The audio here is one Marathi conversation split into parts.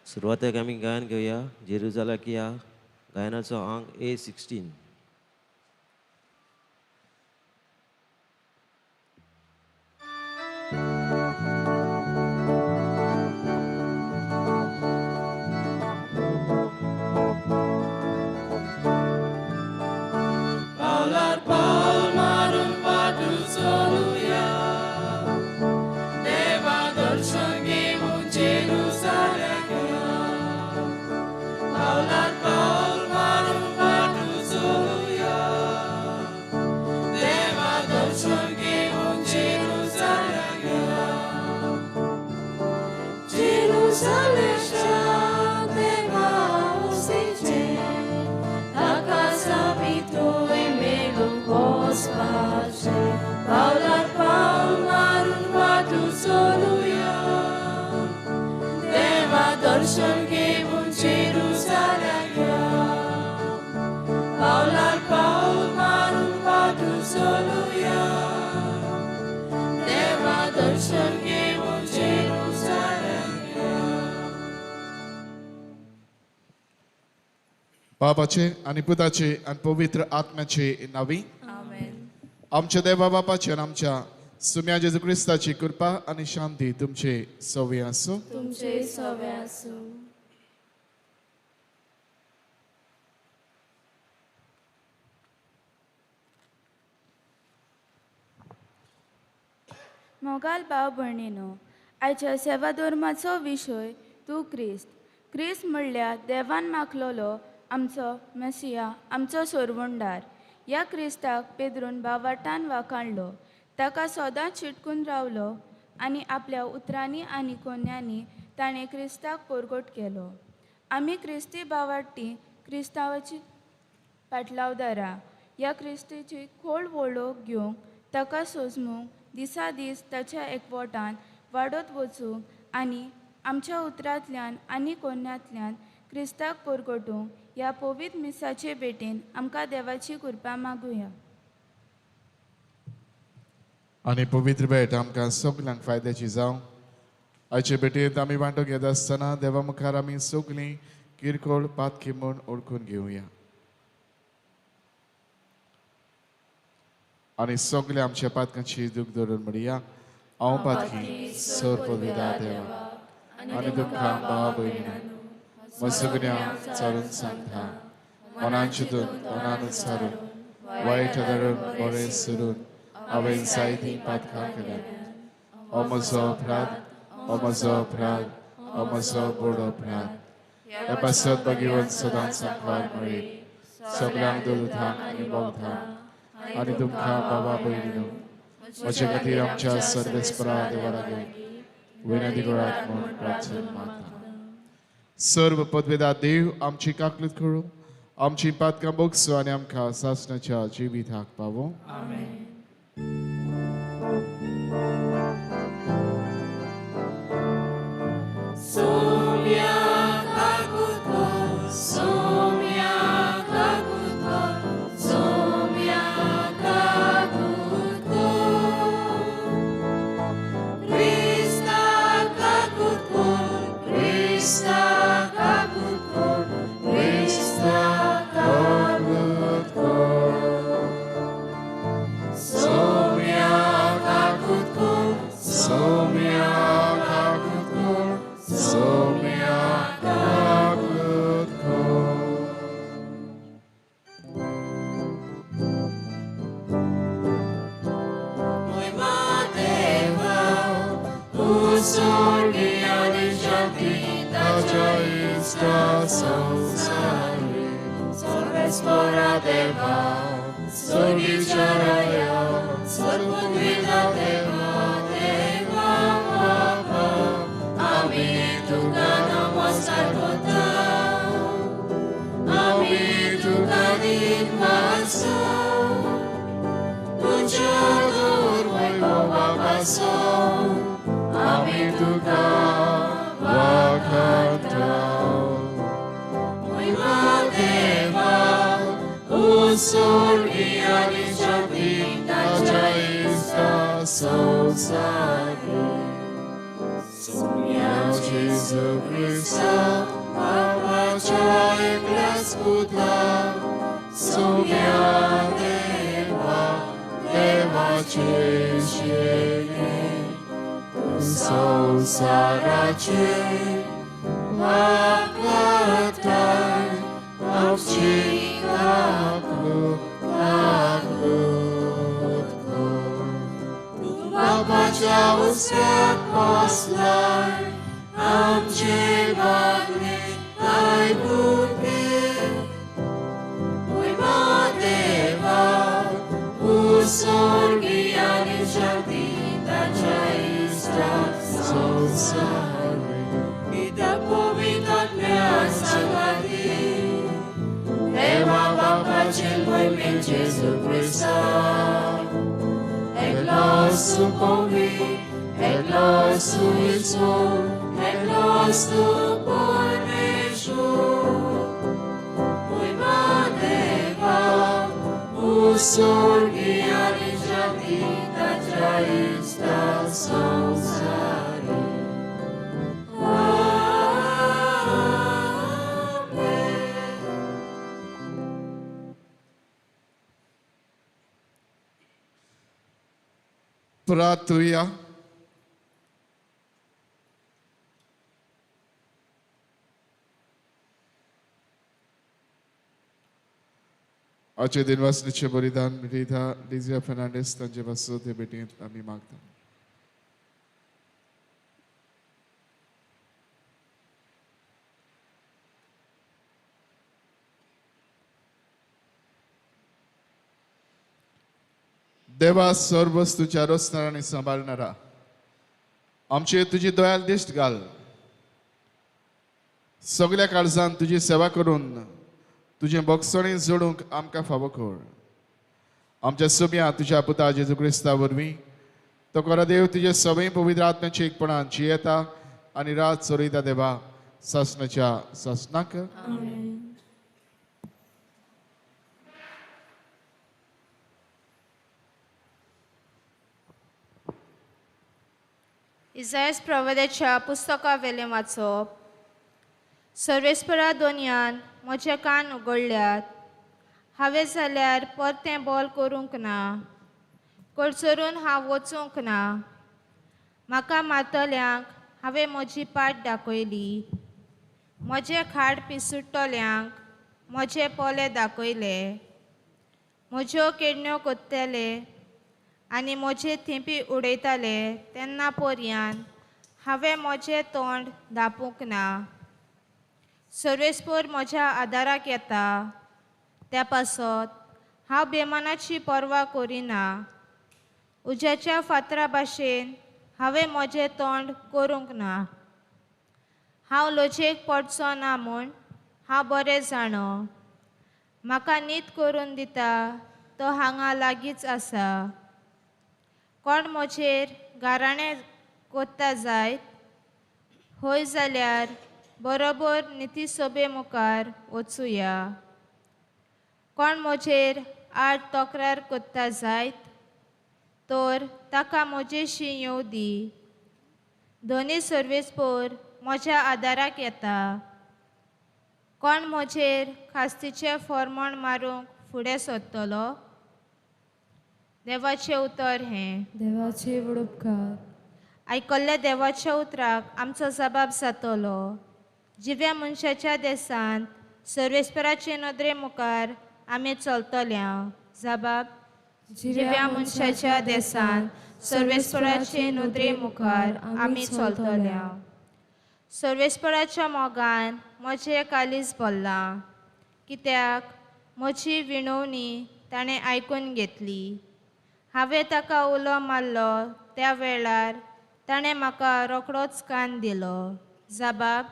सुरुवातीक आमी गायन घेऊया जेरुजालेम या गायनाचो अंक A16. बाबाचे आणि पुताचे आणि पवित्र आत्म्याचे नावी आमेन. आमच्या देवा बापाचे आणि आमच्या सुम्या जेजू ख्रिस्ताची कृपा आणि शांती तुमचे सवे असो. तुमचे सवे असो. मोगाल भाव भयणीनो, आयच्या सेवा धर्माचो विशय तूं क्रिस्त म्हणल्यार देवान मागलोलो आमचो मेसिया, आमचो सोरवंडार. ह्या क्रिस्ताक पेद्रून बावाटान वाखाणलो, ताका सदांच चिटकून रावलो आनी आपल्या उतरांनी आनी कोन्यांनी ताणें क्रिस्ताक पोरगोट केलो. आमी क्रिस्ती बावाटी क्रिस्तांवाची पाटलावदारा ह्या क्रिस्तीची खोल वळख घेवंक, ताका सोजमूंक, दिसा दीस ताच्या एकवटान वाडत वचूंक आनी आमच्या उतरांतल्यान आनी कोन्यांतल्यान क्रिस्ताक पोरगोटूंक ह्या पवित्र मिसाचे भेटेन आमकां देवाची कृपा मागुया. आणि पवित्र भेट आमकां सगल्यांक फायद्याची जावं. आयचे भेटेंत आमी वांटो घेत आसतना देवा मुखार आमी सगलीं किरकोळ पातकी म्हूण ओळखून घेवया. आणि सगल्या आमच्या पातकांची दूख धरून म्हणया. हांव पातकी सर पवित्रा देवा आनी दुखां भावा भयणींनो, सगळ्यांक चालून सांगता, मनान चिंतून तोंडान सारून वायट धरून बरें सरून हांवें जायतीं पातकां केल्यात. हो म्हजो अपराध, हो म्हजो अपराध, हो म्हजो व्हड अपराध. हे पासत भगिवन सदांच सांगपाक मेळ्ळी. सगळ्यांक दलुतांक आनी बोगतांक आनी तुमकां बाबा भयणींनो, म्हजे खातीर आमच्या सर्वेस्परा देवा लागीं विनंती करात म्हूण प्रार्थना मागता. सर्व पदवेदार देव आमची काकलूत करूं, आमची पातकां बोगसो आनी आमकां सासणाच्या जिविताक पावो. आमेन. Soumia Jesu Christa, Babacia Eklas Buddha, Soumia Deva, Deva Cheshene, Tuso Sarache, Vakatai, Avchi Kaklu, Kaklutko. Babacia Uskat Poslai, Amche Bagne, Ai Buddhi, Deva, Usorgiani Shakti, Dachaista, Sosari, Vidapovitat Mea Sagati, Eva Baba Chilmoi Min Jesu Christa, Eglos tu Povi, Eglos tu Itzvor, Eglos tu Porneshur, Deva, Usorgiani Shakti, Dachaista, Sosari. Pratuya. आजच्या दिनवासनीचे बलिदान मिळीदा लिझिया फर्नांडिस तांचे वासो ते भेटीत आम्ही मागता. देवा सर्व वस्तू चारोसणारा आणि सांभाळणारा आमचे तुझी दयाल दिश्ट घाल. सगळ्या काळजान तुझी सेवा करून तुझे बक्षणी जोडूंक आमकां फावो कर. आमच्या सोम्या तुझ्या पुता जेजू क्रिस्ता वरवीं तो कोरा देव तुझे सवय पवित्र आत्म्याचे एकपणान जियेता आनी रात चोरयता देवा सासणाच्या सासनाक. इसायास प्रवक्त्याच्या पुस्तका वेले वाचप. सर्वेस्परा दोनयान म्हजे कान उगडल्यात. हांवें जाल्यार परतें बोल करूंक ना, कडचरून हांव वचूंक ना. म्हाका मारतल्यांक हांवें म्हजी पाट दाखयली. म्हजे खाड पिसुट्टल्यांक म्हजे पोले दाखयले. म्हज्यो केडण्यो कोत्तले आनी म्हजे थिंपी उडयताले तेन्ना पर्यान हांवें म्हजें तोंड धांपूंक ना. सर्वेस्पर म्हज्या आदाराक येता त्या पासत हांव बेमानाची पर्वा करिना. उज्याच्या फातरा भाशेन हांवें म्हजें तोंड करूंक ना. हांव लोचयेक पडचो ना म्हूण हांव बरें जाणो. म्हाका न्हीद करून दिता तो हांगा लागींच आसा. कोण म्हजेर गाराणें कोत्ता जायत होय जाल्यार बरोबर निती सोबे मुखार वचुया. कोण म्हजेर आड तक्रार कोत्ता जायत तर ताका म्हजेशी येवं दी. दोनी सर्वेस्पर म्हज्या आदाराक येता. कोण म्हजेर खास्तीचें फर्मोण मारूंक फुडें सरतलो. देवाचें उतर हें. देवाचे वडुपकार. आयकल्ल्या देवाच्या उतराक आमचो जबाब जातलो. जिव्या मनशाच्या देसांत सर्वेस्पराचे नदरे मुखार आमी चलतल्या. जबाब. जिव्या मनशाच्या देसांत सर्वेस्पराचे नदरे मुखार आमी चलतल्या. सर्वेस्पराच्या मोगान म्हजें कालीज भरलां, कित्याक म्हजी विणवणी ताणें आयकून घेतली. हांवें ताका उलो मारलो त्या वेळार ताणें म्हाका रोखडोच कान दिलो. जबाब.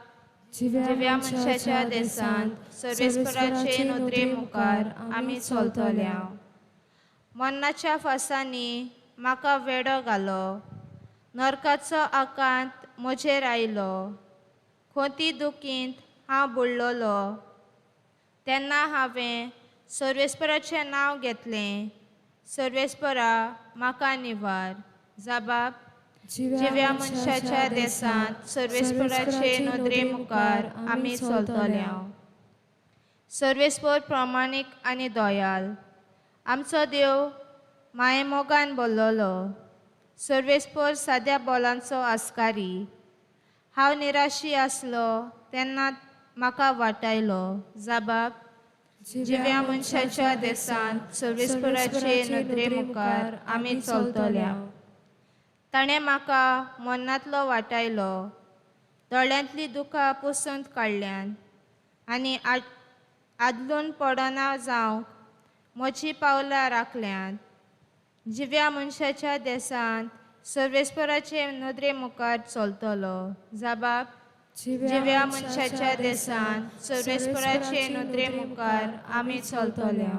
जिव्या मनशाच्या देसांत सर्वेस्पराचे नदरे मुखार आमी चलतल्या. मरणाच्या फासांनी म्हाका वेडो घालो. नरकाचो आकांत म्हजेर आयलो. खोती दुखींत हांव बुडलोलो. तेन्ना हांवें सर्वेस्पराचें नांव घेतलें. सर्वेस्परा म्हाका निवार. जबाब. जिव्या मनशाच्या देसांत सर्वेस्पराचे नदरे मुखार आमी चलतल्या. सर्वेस्पर प्रामाणीक आनी दयाल आमचो देव माये मोगान बोल्लोलो. सर्वेस्पर साद्या बोलांचो आस्कारी. हांव निराशी आसलो तेन्ना म्हाका वाटायलो. जबाब जिव्या मनशाच्या देसांत सर्वेस्पराचे नदरे मुखार आमी चलतल्या. ताणें म्हाका मनांतलो वाटायलो. दोळ्यांतली दुखां पुसून काडल्यान आनी आदलून पडना जावंक म्हजी पावलां राखल्यान. जिव्या मनशाच्या देसांत सर्वेस्पराचे नदरे मुखार चलतलो. जबाब जिव्या मनशाच्या देसांत सर्वेस्पराचे नदरे मुखार आमी चलतल्या.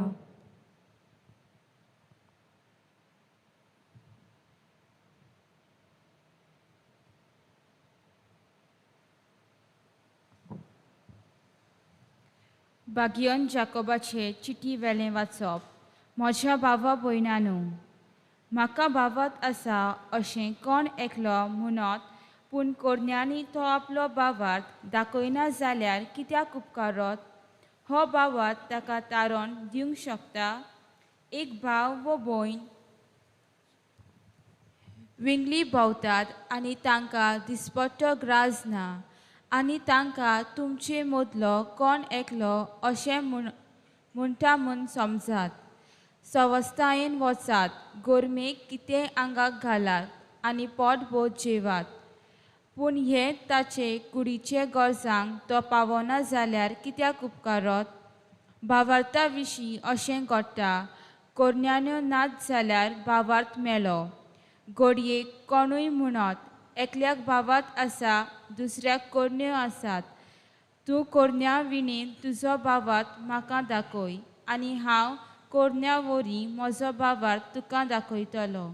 बागियन जाकोबाचे चिटी वेलें वाचप. म्हज्या भावा भयणांनो, म्हाका भावात आसा अशें कोण एकलो म्हणत पूण कोरण्यांनी तो आपलो भावार्थ दाखयना जाल्यार कित्याक उपकारत? हो भावार्थ ताका तारण दिवंक शकता. एक भाव वो भयण विंगली भोंवतात आनी तांकां दिसपट्टो ग्रास ना आनी तांकां तुमचे मदलो कोण एकलो अशें म्हणटा म्हूण समजात. सवस्थायेन वचात, गोरमेक कितें आंगाक घालात आनी पोटभर जेवात. पूण हे ताचे कुडीचे गरजांक तो पावना जाल्यार कित्याक उपकारत? भावार्था विशीं अशें घडटा. कोरण्यांनी नात जाल्यार भावार्थ मेलो. घडयेक कोणूय म्हणत एकल्याक भावात आसा, दुसऱ्याक कोरण्यो आसात. तूं कोरण्या विणेन तुजो भावार्थ म्हाका दाखय आनी हांव कोरण्या वरी म्हजो भावार्थ तुका दाखयतलो.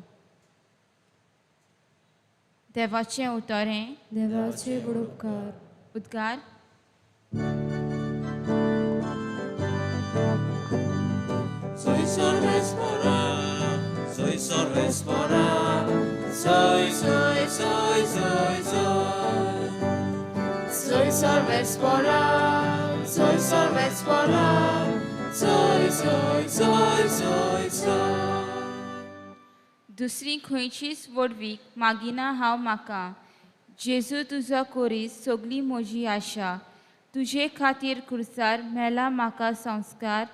देवाचें उतरें. देवाचे उपकार. उद्गार. Soy sorvespora, soy sorvespora, soy, soy, soy, soy, soy. Soy sorvespora, soy sorvespora, soy, soy, soy, soy, soy. दुसरी खंयचीच वडवीक मागिना हांव म्हाका. जेजू तुजो कोरीस सगली म्हजी आशा. तुजे खातीर खुर्सार मेला म्हाका संस्कार.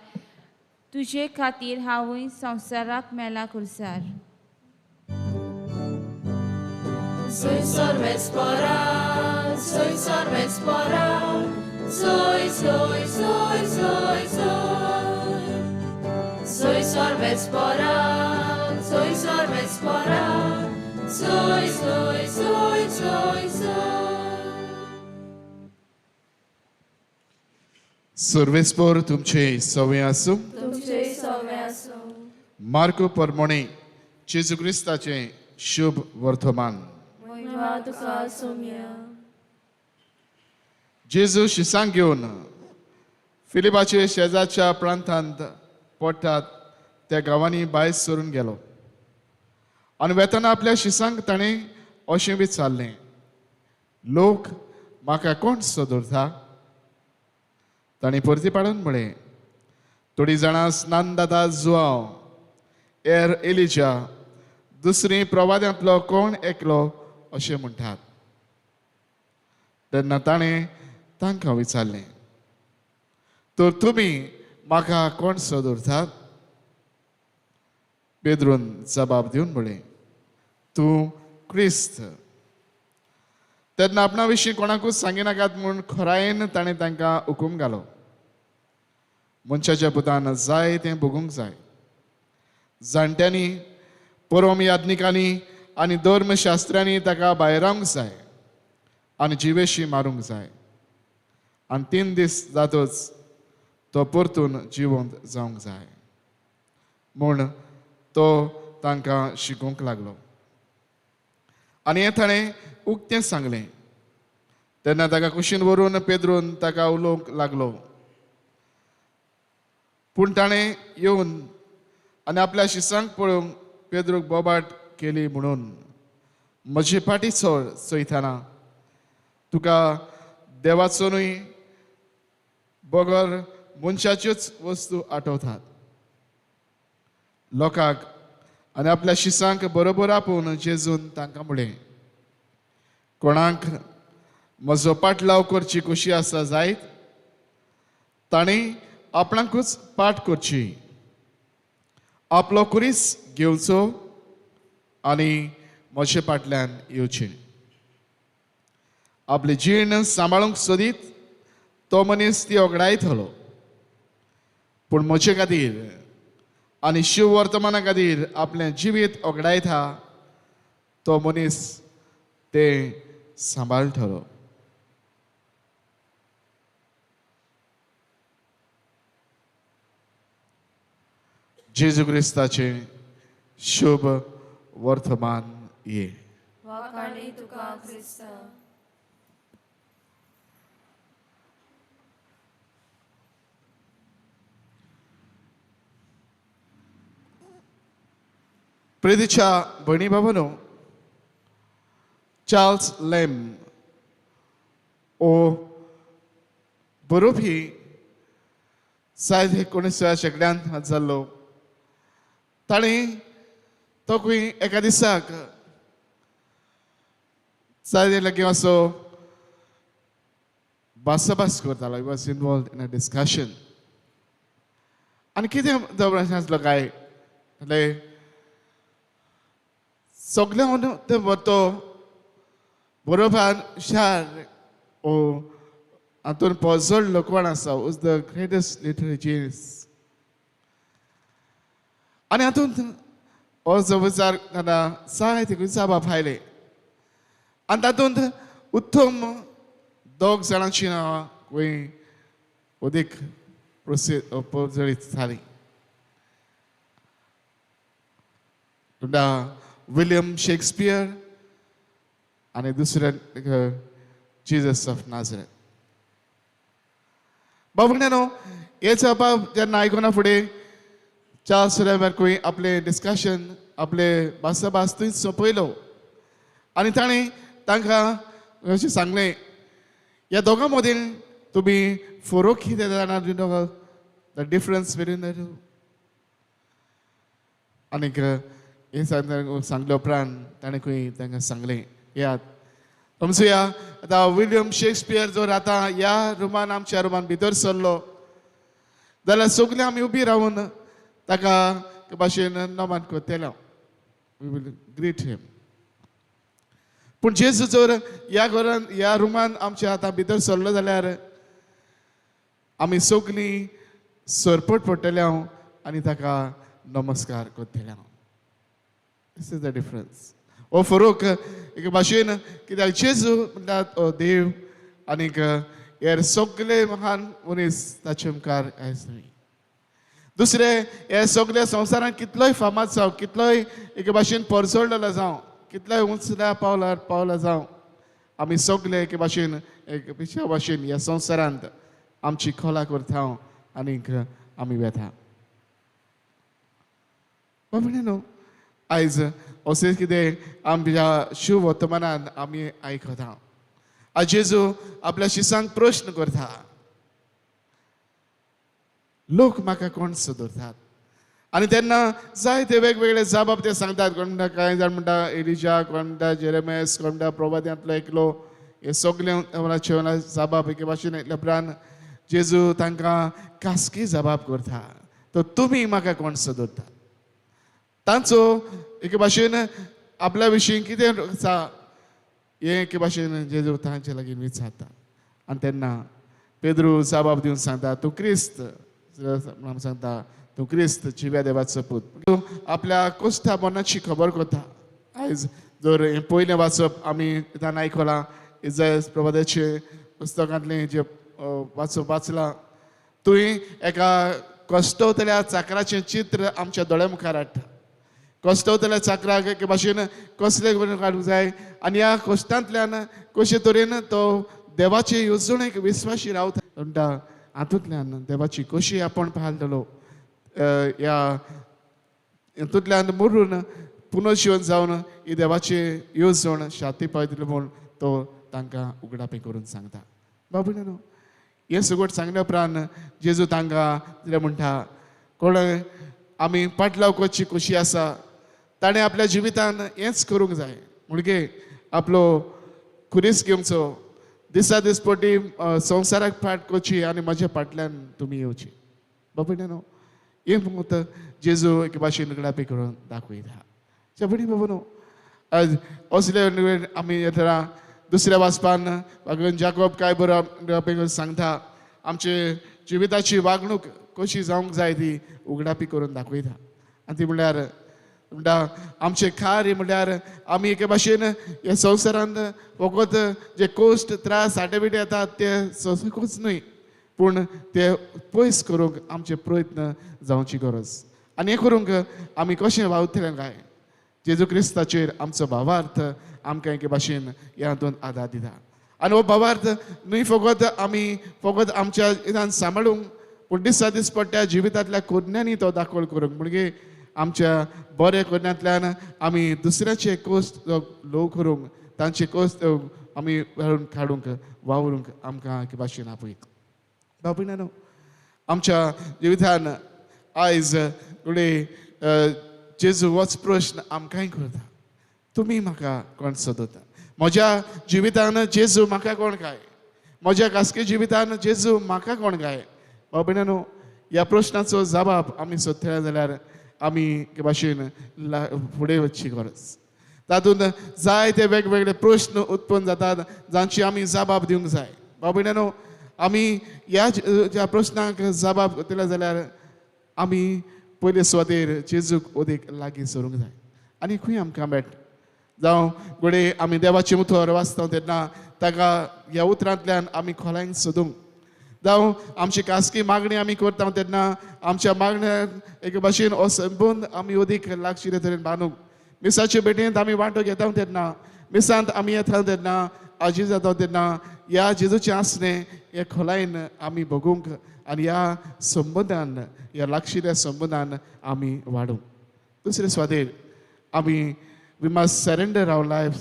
तुजे खातीर हांवूय संवसाराक मेला खुर्सार. Soy sorvespora, soy sorvespora, soy, soy, soy, soy, soy. Soy sorvespora, soy sorvespora, soy, soy, soy, soy, soy. सर्वेस्पर तुमचे सवय आसूं. तुमचे सवय आसूं. मार्को परमोणे जेजू क्रिस्ताचे शुभ वर्तमान. महिमा तुका सौम्य. जेजू शिसांक घेवन फिलिपाचे शेजारच्या प्रांतांत पडटात त्या गांवांनी भायर सरून गेलो. आनी वेतना आपल्या शिसांक ताणें अशें विचारलें, लोक म्हाका कोण सोदुरता? ताणें परती पाडून म्हळें, थोडीं जाणां स्नान दाता जुआंव, एर एलिजा, दुसरी प्रवाद्यांतलो कोण एकलो अशें म्हणटात. तेन्ना ताणें तांकां विचारलें, तर तुमी म्हाका कोण सोदुरतात? पेद्रून जबाब दिवन म्हळें, तूं क्रिस्त. तेन्ना आपणा विशीं कोणाकूच सांगिनाकात म्हूण खरायेन ताणें तांकां हुकूम घालो. मनशाच्या पुतान जाय तें भोगूंक जाय. जाणट्यांनी, परम याज्ञिकांनी आनी धर्मशास्त्रांनी ताका भायर रावंक जाय आनी जिवेशी मारूंक जाय. आनी 3 दीस जातच तो परतून जिवंत जावंक जाय म्हूण तो तांकां शिकोवंक लागलो. आनी हें ताणें उक्तें सांगलें. तेन्ना ताका कुशीन व्हरून पेद्रून ताका उलोवंक लागलो. पूण ताणें येवन आनी आपल्या शिसांक पळोवंक पेद्रूक बोबाट केली म्हणून म्हजे पाटी चोयतना तुका देवाचोनूय बगर मनशाच्योच वस्तू आठवतात. लोकांक आनी आपल्या शिसांक बरोबर आपोवन जेजून तांकां म्हणलें, कोणाक म्हजो पाटलाव करची कशी आसा जायत ताणें आपणाकूच पाट करची, आपलो कुरीस घेवचो आनी म्हजे फाटल्यान येवचें. आपली जीण सांबाळूंक सोदीत तो मनीस ती ओगडायतलो, पूण म्हजे खातीर आनी शिव वर्तमाना खातीर आपलें जिवीत ओगडायता तो मनीस तें सांबाळटलो. जेजू क्रिस्ताचे शुभ वर्तमान ये. वाखाणी तुका क्रिस्त. प्रितीच्या भयणी बाबानो, चार्ल्स लेम ओ बरोवपी 19 शेंकड्यांत जाल्लो. ताणें तोखूय एका दिसाक लागीं असो भासाभास करतालो. He was involve in a discussion. आनी कितें प्रश्न आसलो काय सगळ्यांक तो बरोवपान हुशार ओ हातून पोजोडलो कोण आसा, was the greatest literary genius. आनी हातूंत हो जो विचार करता जायते जाबाब आयले आनी तातूंत उत्तम 2 जाणांची नांवां खंय अदीक प्रचलीत जालीं. विलियम शेक्सपियर आनी दुसऱ्यान जिजस ऑफ नाझरेथ. बाबूण्यानो, हे जाबाब जेन्ना आयकूना फुडें चार्ल्स लेमार्कूय आपलें डिस्कशन आपले भासाभास थंय सोंपयलो आनी ताणें तांकां अशें सांगलें, ह्या दोगां मदीं तुमी फरक कितें जाणा, the difference between the two. आनीक हे सांगले उपरांत ताणें खंय तांकां सांगलें, याद समजुया आतां विलियम शेक्सपियर जर आतां ह्या रुमान आमच्या रुमान भितर सरलो जाल्यार सगळीं आमी उबी रावन ताका भाशेन नमन करतले. वी विल ग्रीट हिम. पूण जेजू जर ह्या घरान ह्या रुमान आमच्या आतां भितर सरलो जाल्यार आमी सगळीं सरपट पडटले आनी ताका नमस्कार करतले. दिस इज द डिफरन्स. हो फरक एक भाशेन कित्याक जेजू म्हणटा देव आनीक हेर सगळे महान मनीस ताचे मुखार कांयच न्हय. दुसरे हे सगळे संवसारांत कितलोय फामाद जावं, कितलोय एक भाशेन परजळलेलो जावं, कितलोय उंचल्या पावला जावं, आमी सगळे एक भाशेन एक पिशा भाशेन ह्या संवसारांत आमची खोला करता आनीक आमी वेता. न्हू आयज अशें कितें आमच्या शुभ वर्तमानान आमी आयकता. आज जेजू आपल्या शिसांक प्रश्न करता, लोक म्हाका कोण सोदतात. आनी तेन्ना जायते वेगवेगळे जबाब ते सांगतात. कोण म्हणटा कांय जाण म्हणटा एलिजा, कोण म्हणटा जेरेमेस, कोण म्हणटा प्रवाद्यांतलो एकलो. हे सगळे जबाब एके भाशेन आयिल्ल्या उपरांत जेजू तांकां खासगी जबाब करता. तो तुमी म्हाका कोण सोदतात. तांचो एके भाशेन आपल्या विशीं कितें आसा हे एके भाशेन जेजू तांचे लागीं विचारता. आनी तेन्ना पेद्रू जबाब दिवन सांगता, तूं क्रिस्त सांगता, तूं क्रिस्त जिव्या देवाचो पूत. आपल्या कोश्टा मनाची खबर करता. आयज जर हें पयलें वाचप आमी तान आयकलां, इजाय प्रवादाचे पुस्तकांतलें जें वाचलां, तुवें एका कश्टवतल्या चाकराचें चित्र आमच्या दोळ्या मुखार हाडटा. कश्टवतल्या चाकराक एके भाशेन कसले काडूंक जाय आनी ह्या कश्टांतल्यान कशे तरेन तो देवाचे येवजणेक विस्वाशी रावता. म्हणटा हातूंतल्यान देवाची कशी आपण पाळटलो, ह्या हातूंतल्यान मरून पुनर्जीवन जावन ही देवाचे येवजण शांती पावयतले म्हूण तो तांकां उगडापी करून सांगता. बाबूनो हे सगळं सांगल्या उपरांत जेजू तांकां कितें म्हणटा, कोण आमी पाटलाव करची कशी आसा ताणें आपल्या जिवितान हेंच करूंक जाय. म्हणजे आपलो खुरीस घेवचो, दिसा दिसपटी संवसाराक फाट करची आनी म्हज्या फाटल्यान तुमी येवची. बाबूनो हे म्हणत जेजू एके भाशेन उगडापी करून दाखयता. बडी बाबूनो आज असले आमी येता दुसऱ्या वाचपान भगवान जाकोब काय बरो सांगता आमचे जिविताची वागणूक कशी जावंक जाय ती उगडापी करून दाखयता. आनी ती म्हणटा आमचे कार्य म्हणल्यार आमी एके भाशेन ह्या संवसारांत फकत जे कोश्ट त्रास साठेबिटे येतात ते सोंसूंकूच न्हय पूण ते पयस करूंक आमचे प्रयत्न जावची गरज. आनी हें करूंक आमी कशें वावुरतले काय जेजू क्रिस्ताचेर आमचो भावार्थ आमकां एके भाशेन ह्या हातूंत आदार दिता. आनी हो भावार्थ न्हय फकत आमच्या हितान सांबाळूंक पूण दिसा दीस पडट्या जिवितांतल्या कोन्यांनी तो दाखोळ करूंक. म्हणजे आमच्या बऱ्या कोन्यांतल्यान आमी दुसऱ्याचे कोस्त लो करूंक तांचे कोस्त आमी व्हेळून काडूंक वावरूंक आमकां एके भाशेन आपयत. बाबूनो आमच्या जिवितान आयज फुडें जेजू होच प्रश्न आमकांय करता, तुमी म्हाका कोण सोदता? म्हज्या जिवितान जेजू म्हाका कोण काय? म्हज्या खासगी जिवितान जेजू म्हाका कोण काय? बाबूनो ह्या प्रश्नाचो जबाब आमी सोदतले जाल्यार आमी एके भाशेन फुडें वचची गरज. तातूंत जायते वेगवेगळे प्रश्न उत्पन्न जातात जांची आमी जबाब दिवंक जाय. बाबूनो आमी ह्या प्रश्नाक जबाब दिले जाल्यार आमी पयले सुवातेर जेजूक ओदेक लागीं सरूंक जाय. आनी खंय आमकां मेळटा जावं घोडे आमी देवाचे उतर वाचता तेन्ना ताका ह्या उतरांतल्यान आमी खोलायन सोदूंक जावं आमची खासगी मागणी आमी करता तेन्ना आमच्या मागण्यांत एके भाशेन हो संबंद आमी ओदीक लागशिल्ले तरेन बांदूंक. मिसाचे भेटेंत आमी वांटो घेता तेन्ना मिसांत आमी येता तेन्ना आजी जाता तेन्ना ह्या जेजूचें आसणें हे खोलायन आमी बगूंक आनी ह्या संबंदान ह्या लागशिल्ल्या संबंदान आमी वाडूंक. दुसरे सुवातेर आमी we must surrender our life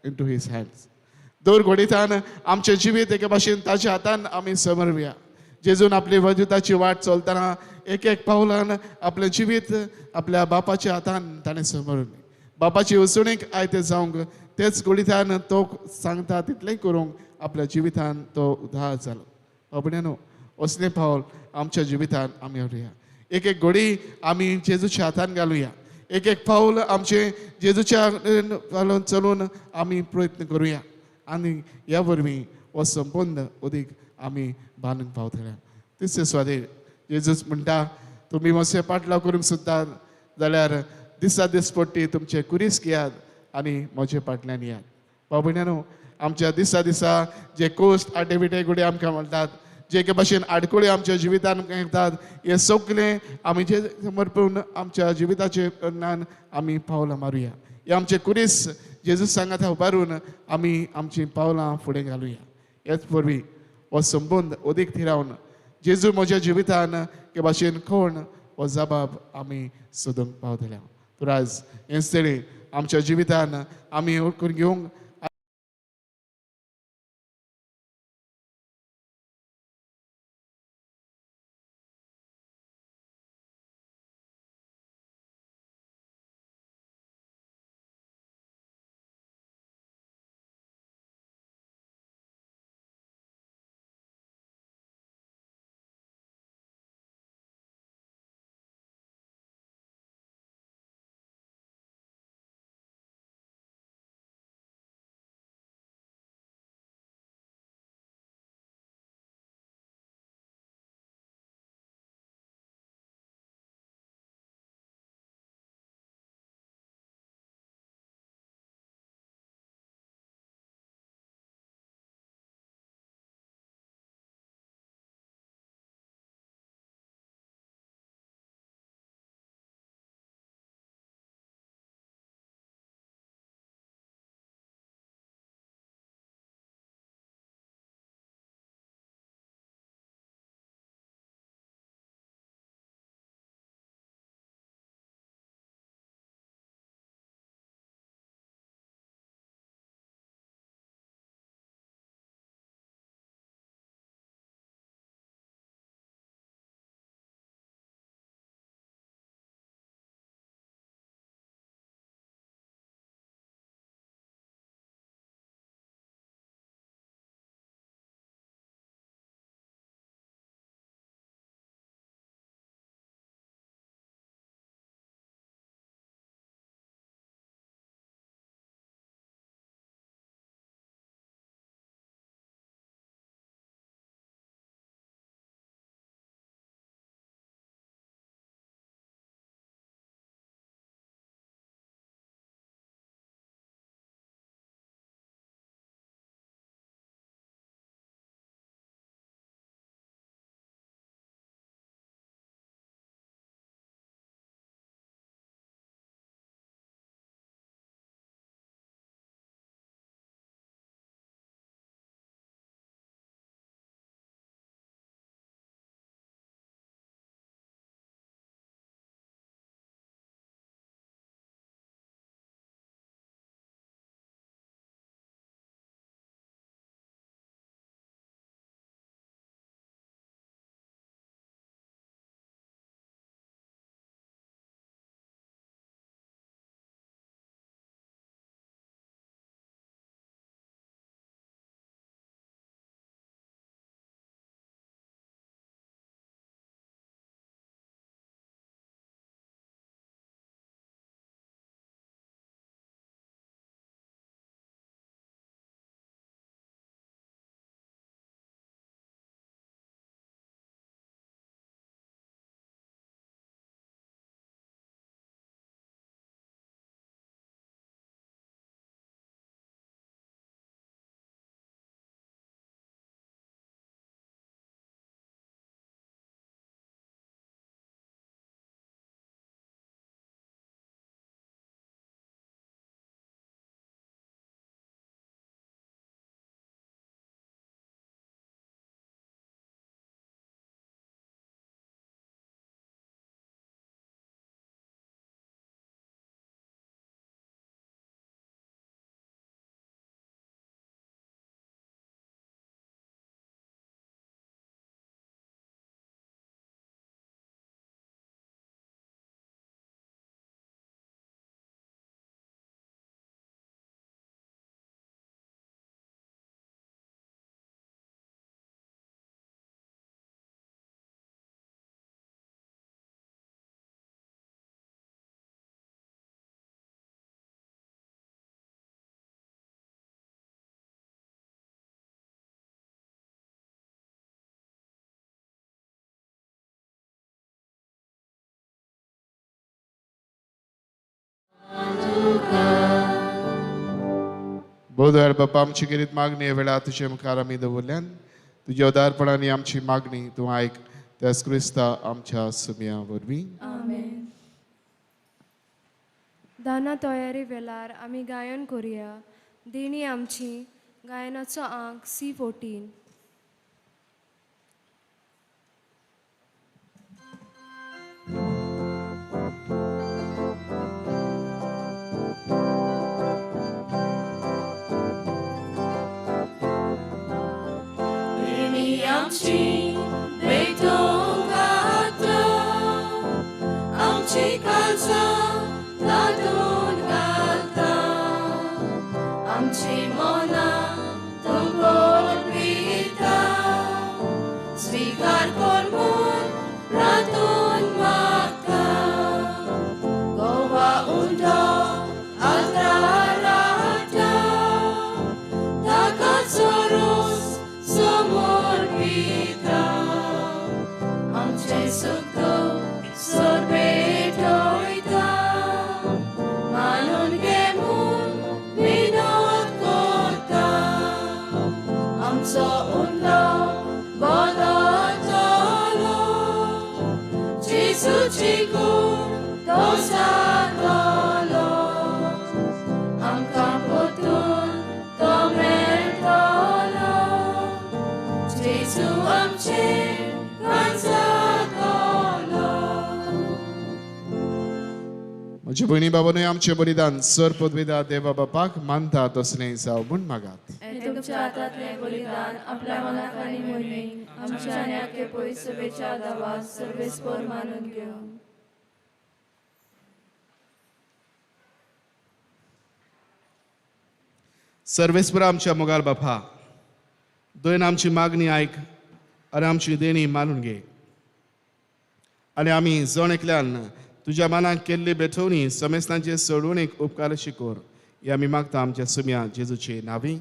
into his hands. दर घडीतान आमचें जिवीत एके भाशेन ताच्या हातान आमी समर्वया. जेजून आपली वजुताची वाट चलतना एक एक पावलान आपलें जिवीत आपल्या बापाच्या हातान ताणें समरलें. बापाची वसणीक आयते जावंक तेच घडीतान तो सांगता तितलेंय करूंक आपल्या जिवितान तो उदार जालो. बाबड्यानो असलें पावल आमच्या जिवितान आमी हाडुया. एक एक घडी आमी जेजूच्या हातान घालुया. एक एक पावल आमचे जेजूच्या पावलान चलून आमी प्रयत्न करुया आनी ह्या वरवीं हो संबंद ओदीक आमी बांदूंक पावतले. तिसरे सुवातेर जेजूस म्हणटा तुमी मातशें पाटलाव करूंक सोदतात जाल्यार दिसा दीस पडटी तुमचे कुरीस घेयात आनी म्हजे फाटल्यान येयात. बाबड्यानो आमच्या दिसा दिसा जे कोश्ट आटेबिटे घडये आमकां म्हणटात जे एके भाशेन आडकोळी आमच्या जिवितान येतात हे सगळें आमी जे समर्पण आमच्या जिविताचे कारणान आमी पावलां मारुया. हे आमचे कुरीस जेजूस सांगात उबारून आमी आमची पावलां फुडें घालुया. हेच वरवीं हो संबंद ओदीक थिरावन जेजू म्हज्या जिवितान हे भाशेन कोण हो जबाब आमी सोदूंक पावतले. तर आज हेच तरेन आमच्या जिवितान आमी ओळखून घेवंक बोधवार बाप्पा आमची किरीत मागणी वेळा तुझे मुखार आमी दवरल्यान तुझ्या उदारपणाने आमची मागणी तूं आयक त्याच क्रिस्ता आमच्या सुमया वरवीं आमेन. दाना तयारी वेळार आमी गायन करुया देणी आमची गायनाचो अंक C14. आमची भेटूंक घाता आमची काळजां तातूंत घालता आमची मनां तूं कोरपिता स्वीकार कर म्हूण रातून मागता गोवा उंडो आल्तार रावता ताकाचो रोस समोर पिता आमचे सुख सोर भेटोयता मानून घे म्हूण विनोद कोरता आमचो उंडो बदलतलो जेजूची कूड तो जातलो आमकां परतून तो मेळटलो जेजू आमचे म्हज्या भयणी बाबांनी आमचें बलिदान सर पदवीदार देवा बापाक मानता तसलें जावं म्हूण मागात. तुमच्या हातांतले बलिदान आपल्या मनाक आनी मोहीमेक आमच्या आनी आख्खे पयस सभेच्या दावात सर्वेस्पर मानून घेवं. सर्वेस्परा आमच्या मोगाल बापा दोन आमची मागणी आयक आनी आमची देणी मानून घे आनी आमी जण एकल्यान तुज्या मनाक केल्ली बेठवणी समेस्तांचे सोडवणेक उपकार शिकोर हे आमी मागता आमच्या सुम्या जेजूचे नांवी.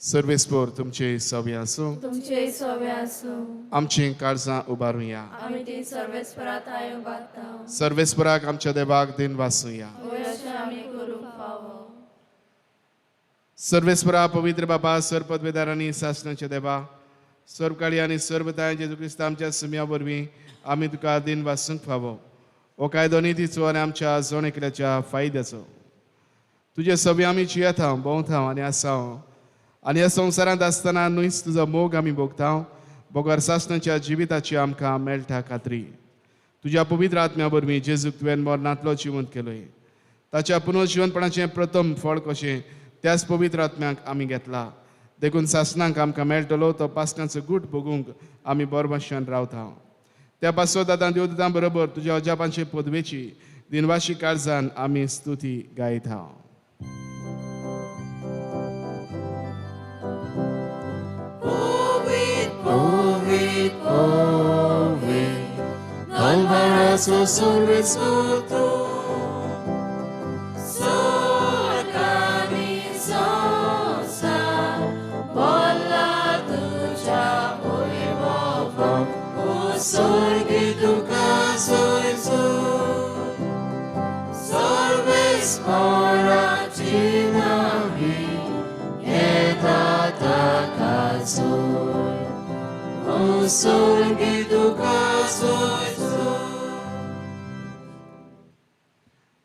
सर्वेस्पर तुमचे सव्य आसूं तुमचे सवे आसूं आमची काळजां उबारुया आमी ती सर्वेस्परात आयो घालता सर्वेस्पराक आमच्या देवाक दिन वासूया. वय अशें आमी करूंक फावो. सर्वेस्परा पवित्र बापा सर पदवीदार आनी शासनाचे देवा सर्वकाळी आनी सर्वताय जेजू क्रिस्त आमच्या सुम्या वरवीं आमी तुका दिन वासूंक फावो हो कायदो नितीचो आनी आमच्या जण एकल्याच्या फायद्याचो तुजे सव्य आमी जियेता भोंवता आनी आसांव आनी ह्या संवसारांत आसतना नुयच तुजो मोग आमी भोगता बोगर शासनाच्या जिविताची आमकां मेळटा खात्री तुज्या पवित्र आत्म्या वरवीं जेजूक तुवें मरणांतलो जिवंत केलोय ताच्या पुनर्जिवनपणाचें प्रथम फळ कशें त्याच पवित्र आत्म्याक आमी घेतला देखून शासनाक आमकां मेळटलो तो पासकांचो गूट भोगूंक आमी बरभाशेन रावता त्या पासत आतां देवदूतां बरोबर तुज्या अजापांचे पदवेची दिनवाशी काळजान आमी स्तुती गायता.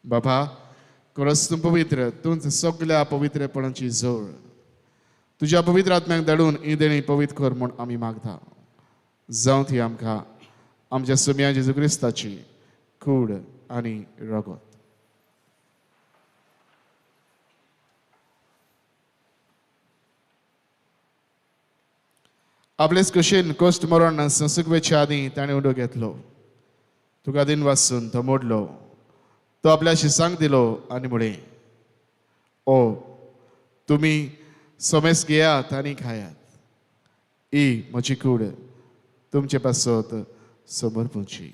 बाबा खरोच तूं पवित्र तूंच सगळ्या पवित्रपणाची जोड तुज्या पवित्र आत्म्याक धाडून ही देणी पवित्र कर म्हूण आमी मागता जावं ती आमकां आमच्या सुम्या जेजू क्रिस्ताची कूड आनी रगत. आपलेच कुशीन कोस्ट मरण संसुकवेच्या आदीं ताणें उडो घेतलो तुका दिन वाचून तो मोडलो तो आपल्याशी सांग दिलो आनी म्हळें ओ तुमी सोमेस घेयात आनी खायात ही म्हजी कूड तुमचे पासत समर्पूची.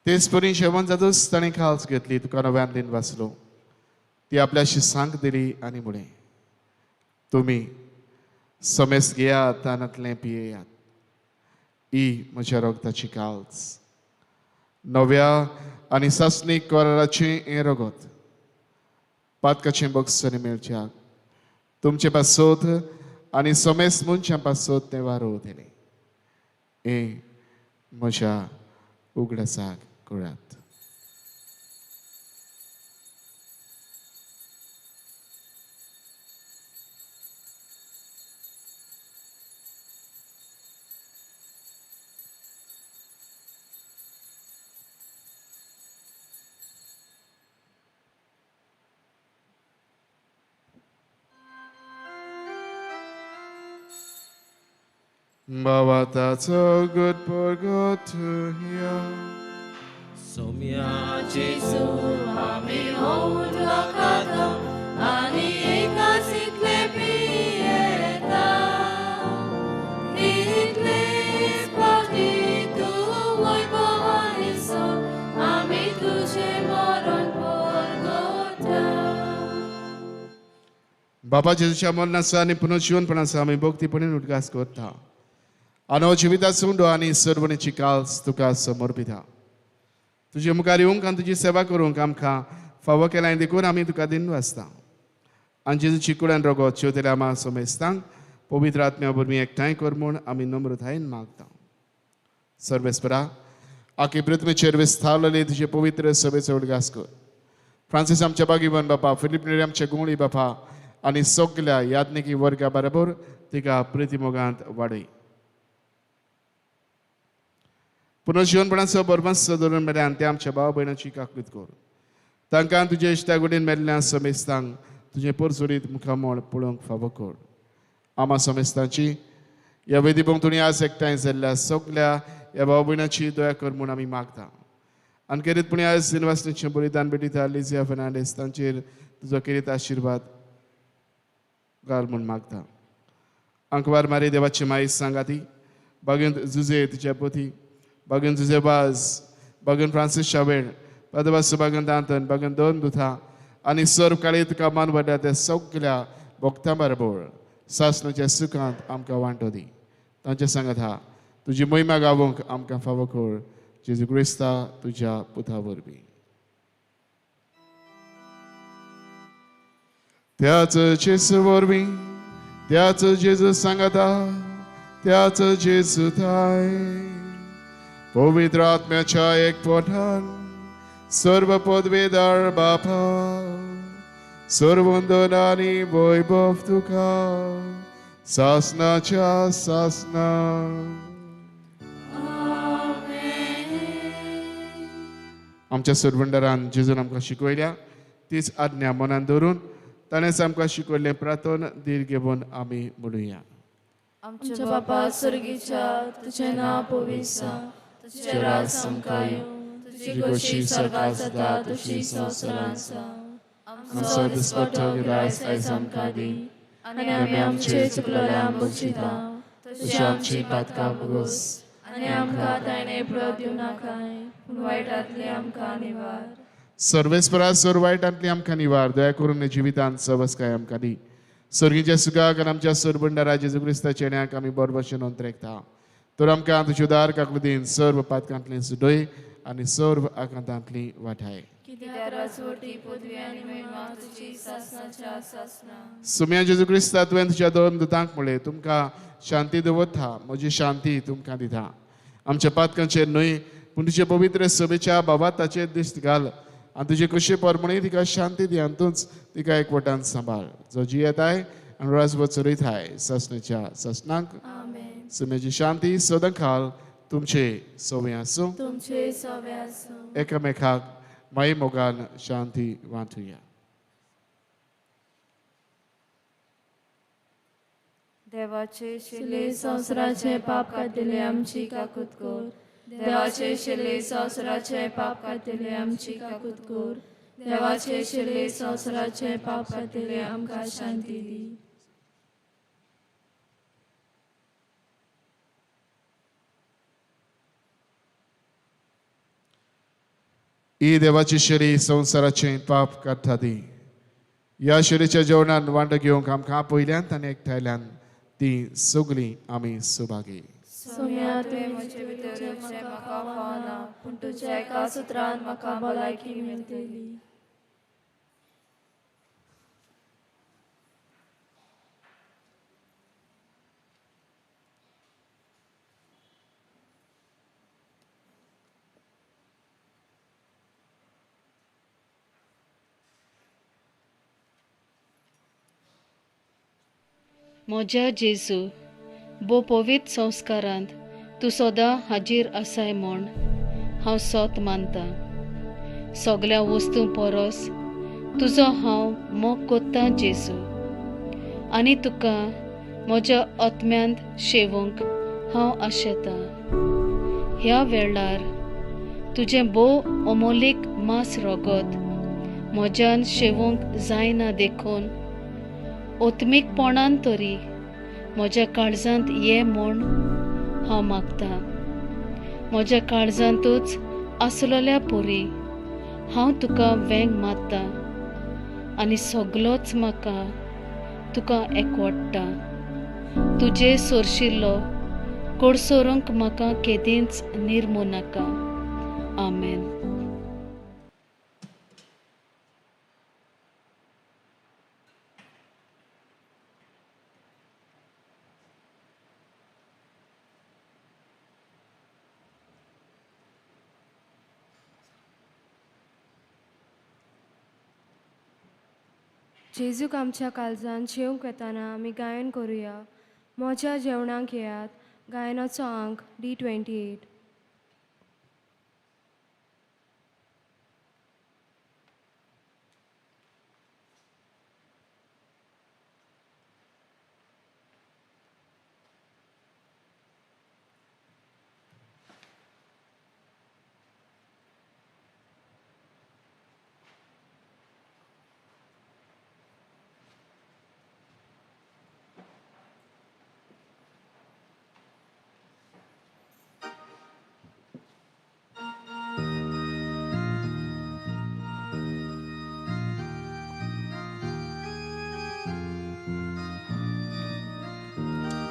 तेच परी जेवण जातूच ताणें खालच घेतली तुका नव्यान वाचलो ती आपल्याशी सांग दिली आनी म्हळें तुमी समेस घेयात तानातलें पियेयात ही म्हज्या रोगताची काल्स नव्या आनी सासणीक कोराराचें हें रगत पातकाचें बक्षांनी मेळच्याक तुमचे पासोत आनी समेस मनशां पासोत तें वारोवतलें हें म्हज्या उगडासाक कळात Bawa tato good porgot ya Soumya जेजू आमी होऊन लोकांत आनी एका सिकले पियेता इतलेच पावटी तूं वैभवानी सो आमी तुझे मरण परगोता बाबा जेजूच्या मरणाचा आनी पुनर्जीवनपणाचा आमी भक्तीपणीन उदगास करता आनी जिविताचो उंडो आनी सर्वणीची काल्स तुका समर्पिता तुजे मुखार येवंक आनी तुजी सेवा करूंक आमकां फावो केलाय देखून आमी तुका दिन वाचता आनी जेजूची कुळान रगत शेवतेल्या आमा समेस्तांक पवित्र आत्म्या वरवीं एकठांय कर म्हूण आमी नम्रतायेन मागता सर्वेस्परा आखी पृथ्वीचेर विस्तारलेली तुजे पवित्र सभेचो उदगास कर फ्रांसीस आमच्या बागीवन बापा फिलिप नेरी आमचे गुंवळी बापा आनी सगल्या याज्ञिकी वर्गा बरोबर तिका प्रितीमोगांत वाडय पुनर्जीवनपणाचो बरमस्त धरून मेळ्यान ते आमच्या भाव भयणाची काकूत कर तांकां तुजे इश्टागुडीन मेल्ल्या समेस्तांक तुजें परसुरीत मुखामोळ पळोवंक फावो कर आमा समेस्तांची ह्या वेदी भोंवतणी आज एकठांय जाल्ल्या सगल्या ह्या भाव भयणाची दया कर म्हूण आमी मागता आनी खेरीतपणी आज दिनवासणीचें बलिदान भेटिता लिजिया फर्नांडीस तांचेर तुजो खेरीत आशिर्वाद घाल म्हूण मागता अंकवार मारी देवाची माई सांगाती बागेंत जुजे तुज्या पोती बागेन तुझे बाज बागेन फ्रांसीस शावेळ पदवास बागेन दांतन बागेन दोन दुथा आनी सर्व काळी तुका मान वाडा त्या सगल्या भक्तां बरोबर सासणाच्या सुखांत आमकां वांटो दी तांच्या सांगात हा तुजी महिमा गावूंक आमकां फावो कर जेजू क्रिस्ता तुज्या पुता वरवीं त्याच जेजू वरवीं त्याच जेजू सांगाता त्याच जेजू थाय पवित्र आत्म्याच्या एक पोटान सर्व पदवेदार बापा सर्व वंदन आनी वैभव तुका सासनाच्या सासना आमच्या सरवंडरान जेजून आमकां शिकयल्या तीच आज्ञा मनान धरून ताणेंच आमकां शिकयल्लें प्रार्थन दीर घेवन आमी म्हणुया आमच्या बापा सर्गीच्या तुझें नांव पवित्र तुझें राज आमकां येवं तुजी कशी स्वर्गांत जाता तशी संवसारांत जावं आमचो दिसपट्टो गिरायस आयज आमकां दी आनी आमी आमचे चुकलोल्यांक बक्षिता तशी आमची पातकां भोगोस आनी आमकां तायणे पळोवंक दिवं नाकाय पूण वायटांतली आमकां निवार सर्वेस्परा सर्व वायटांतली आमकां निवार दया करून जिवितांत सबस्काय आमकां दी सर्गीच्या सुखाक आनी आमच्या सरबंडारा जेजू क्रिस्ताच्या येण्याक आमी बरो भशेन अंतरेकता तर आमकां तुज्यो दार काकलुदीन सर्व पातकांतली सुडय आनी सर्व आकांतांतली वाठाय कित्याक राजवटी पदवी आनी महिमा तुजी सासनाच्या सासना सुम्या जेजू क्रिस्ता तुवें तुज्या दोन दुतांक म्हळें तुमकां शांती दवरता म्हजी शांती तुमकां दिता आमच्या पातकांचेर न्हय पूण तुजे पवित्र सभेच्या बाबाताचेर दिश्ट घाल आनी तुजे कशे परमणे तिका शांती दी आनी तूंच तिका एकवटान सांबाळ जो जियेताय आनी राजवट चलयताय सासणेच्या सासनांक सुम्याची शांती सदांकाल तुमचे सवय आसूं तुमचे सवे आसूं एकामेकाक माई मोगान शांती वांटुया देवाचे शिले संवसाराचे पाप कातिले आमची काकूत कर देवाचे शिले संवसाराचे पाप कातिले आमची काकूत कर देवाचे शिले संवसाराचे पाप कातिले आमकां शांती दी ही देवाची शिरी संवसाराचे पाप काडटा ती. ह्या शिरीच्या जेवणान वांटो घेवंक आमकां पयल्यांत आनी एकठांयल्यान ती सगळीं आमी सुभागी. सोम्या तुवें म्हजे भितर म्हाका फावना पूण तुज्या एका सुत्रान म्हाका भलायकी मेळटली. म्हज्या जेजू, बो पवित्र संस्कारांत तूं सदां हाजीर आसाय म्हूण हांव सोत मानतां. सगळ्या वस्तू परस तुजो हांव मोग कोत्तां जेजू, आनी तुका म्हज्या आत्म्यांत शेवूंक हांव आशेतां. ह्या वेळार तुजें बो अमोलीक मास रोगत म्हज्यान शेवूंक जायना देखून ओत्मीकपणान तरी म्हज्या काळजांत ये म्हूण हांव मागतां. म्हज्या काळजांतूच आसलोल्या पोरी हांव तुका वेंग मारतां आनी सगलोच म्हाका तुका एकवडटा. तुजे सोरशिल्लो कोडसोरूंक म्हाका केदींच निर्मू नाका. आमेन. जेजूक आमच्या काळजान शेवंक येताना आमी गायन करुया. मोज्या जेवणाक येयात गायनाचो अंक D28.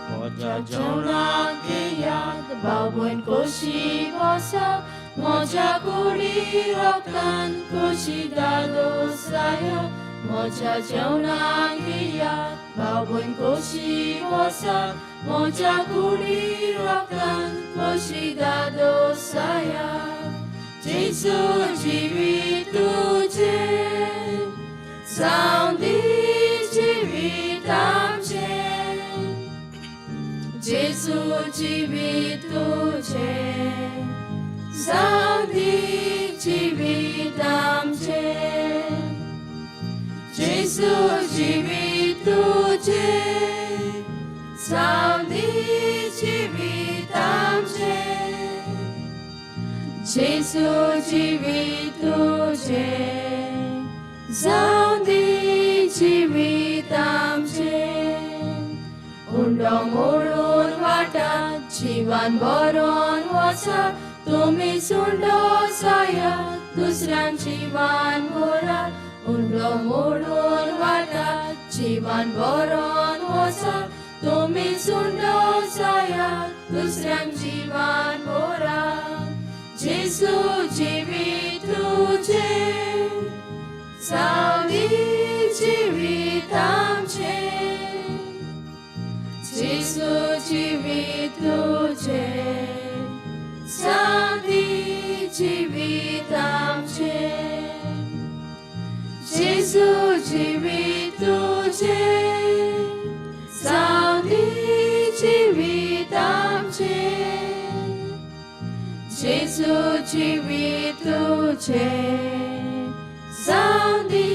मोज्या जेवणाक येयात भाव भयण कशी बसा म्हज्या कुडी रोगतान कशी दादोसाया. म्हज्या जेवणाक येयात भाव भयण कशी बसा म्हज्या कुडी रोगतान कशी दादोसाया. जेजू जिवीत तुजें जावं दी जिवीत आमचें. जेजू जिवीत तुजें जावं दी जिवीत आमचें. जेजू जिवीत तुजें जावं दी जिवीत आमचें. जेजू जिवीत तुजें जावं दी जिवीत आमचें. उंडो मोडून वाटात जिवान भरोन वचा तुमी सुंडो सायात दुसऱ्यां जिवान भरात. उंडो मोडून वाटात जिवान भरोन वचा तुमी सुंडो सायात दुसऱ्यां जिवान भरात. जेजू जिवीत तुजें जावं दी जिवीत आमचें. जेजू जिवीत तुजें जावं दी जिवीत आमचें. जेजू जिवीत तुजें जावं दी जिवीत आमचें. जेजू जिवीत तुजें जावं दी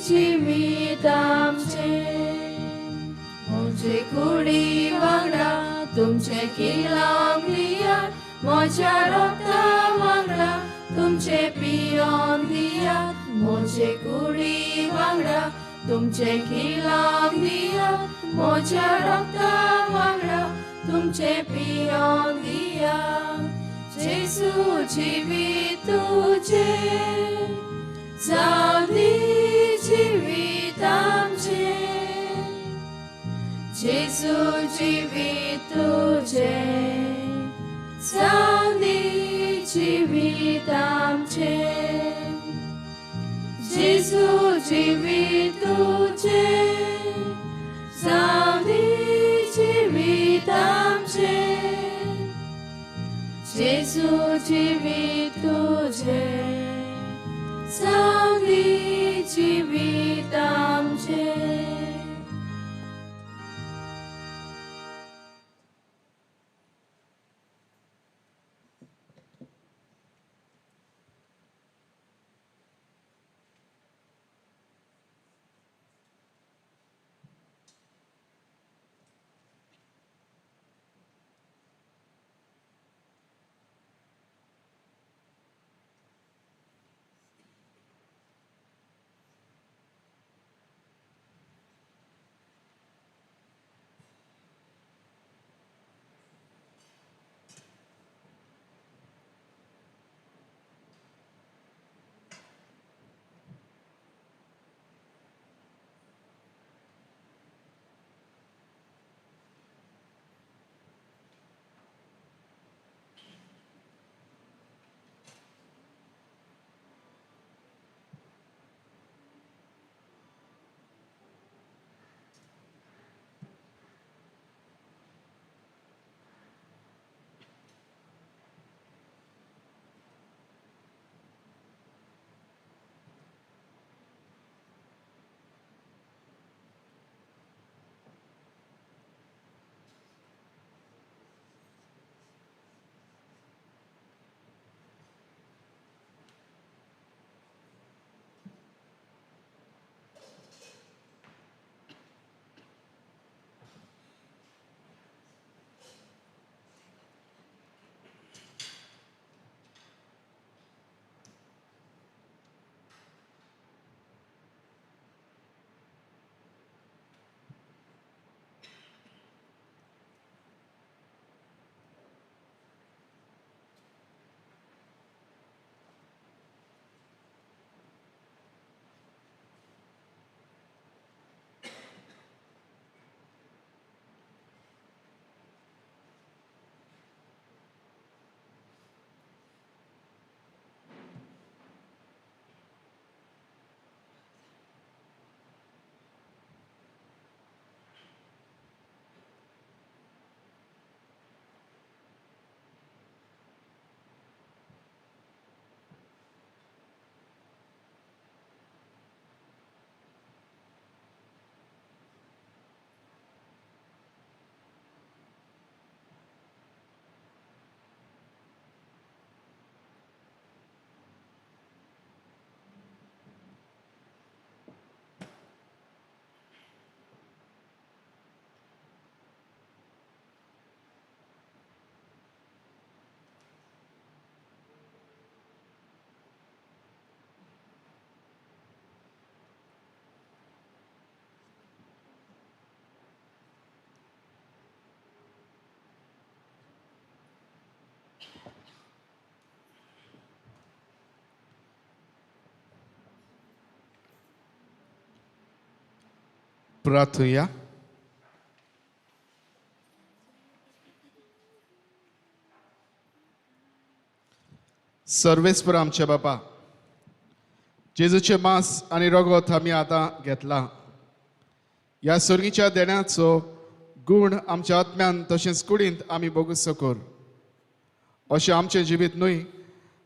जिवीत आमचें. म्हजे कुडी वांगडा तुमचे किल्लांक दियात. म्हज्या रोगता वांगडा तुमचे पियोन दियात. म्हजे कुडी वांगडा तुमचे किल्लांक दियात. म्हज्या रोगता वांगडा तुमचे पियोन दियात. जेसू जिवीत तुझे जाऊ दे जिवीत आमचे जेसू जिवीत तुझे जाऊ दे जिवीत आमचे जेसू जिवीत तुझे जाऊ दे जिवीत आमचे जेसू जिवीत तुझे जाऊ दे जिवीत आमचे प्रार्थूया. सर्वेस्पर आमचे बापा, जेजूचे मांस आनी रगत आमी आतां घेतला. ह्या सर्गीच्या देण्याचो गूण आमच्या आत्म्यान तशेंच कुडींत आमी बोगूस कर. अशें आमचें जिवीत न्हय,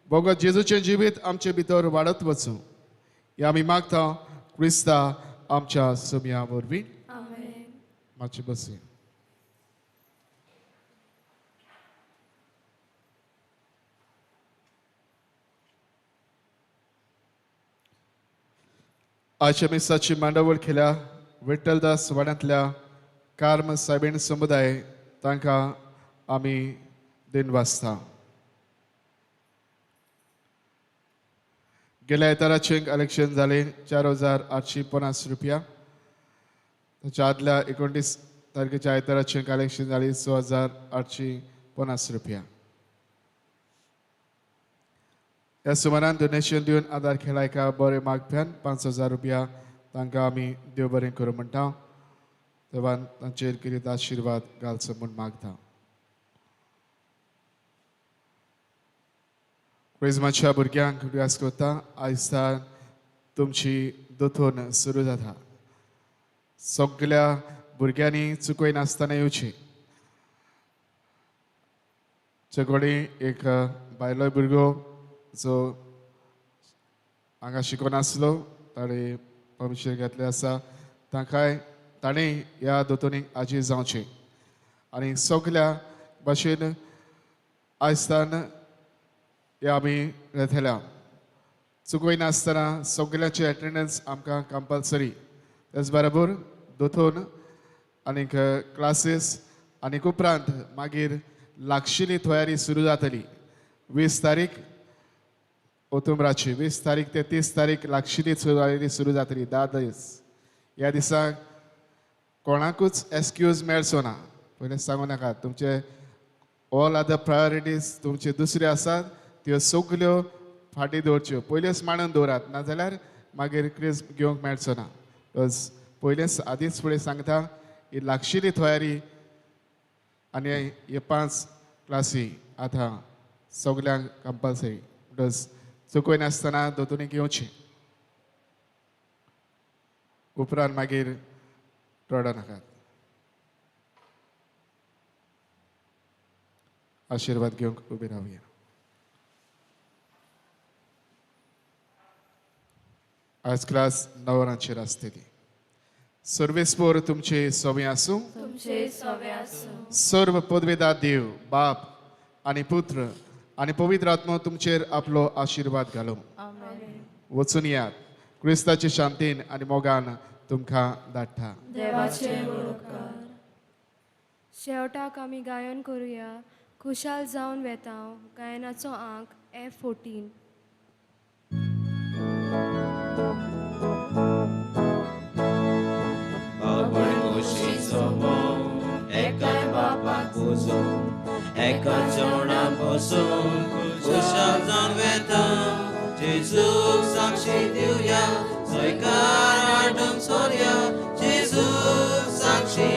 भगत जेजूचें जिवीत आमचे भितर वाडत वचूं. हें आमी मागता क्रिस्ता आमच्या सोम्या वरवीं. मातशें बसी. आयच्या मिसाची मांडावळ केल्या विठ्ठलदास वाड्यांतल्या कार्म सायबीण समुदाय तांकां आमी दिनवासता. गेल्या इतराचें इलेक्शन जालें 4,850 रुपया. ताच्या आदल्या 29 तारखेच्या आयताराचें इलेक्शन जाली 6,850 रुपया. ह्या सुमारान डोनेशन दिवन आदार खेळायका बरे मागप्यान 5,000 रुपया तांकां आमी देव बरें करूं म्हणटा. देवान तांचेर कितें आशिर्वाद घालचो म्हूण मागता. क्रिसमसच्या भुरग्यांक व्यास करता. आयज तुमची दोतोन सुरू जाता. सगळ्या भुरग्यांनी चुकोय नासतना येवची. चेकोडी एक बायलो भुरगो जो हांगा शिकोनासलो ताणे परमेश्वर घेतले आसा. तांकांय ताणें ह्या दोतोनीक आजी जावचें आनी सगळ्या भाशेन आयजतान हे आमी घेतल्या. चुकोय नासतना सगळ्यांची एटेंडन्स आमकां कंपल्सरी. तेच बरोबर दोतोन आनीक क्लासीस आनीक उपरांत मागीर लागशिल्ली तयारी सुरू जातली. 20 तारीख ऑक्टोबराची 20 तारीख ते 30 तारीख लागशिल्ली तयारी सुरू जातली. 10 दीस. ह्या दिसाक कोणाकूच एक्सक्यूज मेळचो ना. पयलें सांगूं नाका. तुमचे ऑल अदर प्रायोरिटीज तुमचे दुसरे आसात त्यो सगल्यो फाटीं दवरच्यो. पयलेच मांडून दवरात. नाजाल्यार मागीर क्रिस घेवंक मेळचो ना. पयलेच आदींच फुडें सांगता ही लागशिल्ली तयारी आनी हे 5 क्लासी आतां सगल्यांक कंपल्सरी. चुकोय नासतना दोतोनीक येवचें. उपरांत मागीर रडो नाकात. आशिर्वाद घेवंक उबे रावया. आज क्लास 9 आसतली. सर्वेस्पोर तुमचे सोबे आसूं. सर्व पदवेदार देव बाप आनी पुत्र आनी पवित्र आत्मो तुमचेर आपलो आशिर्वाद घालूं. वचून यात. क्रिस्ताचे शांतीन आनी मोगान तुमकां धाडटा. शेवटाक आमी गायन करुया. खुशाल जावन वेतांव गायनाचो अंक F14. एकाच बापाक पुजून एकाच जेवणाक बसून खुशाल जावन वेता. जेजूक साक्षी दिवया. जयकार हाडूंक सोदया. जेजूक साक्षी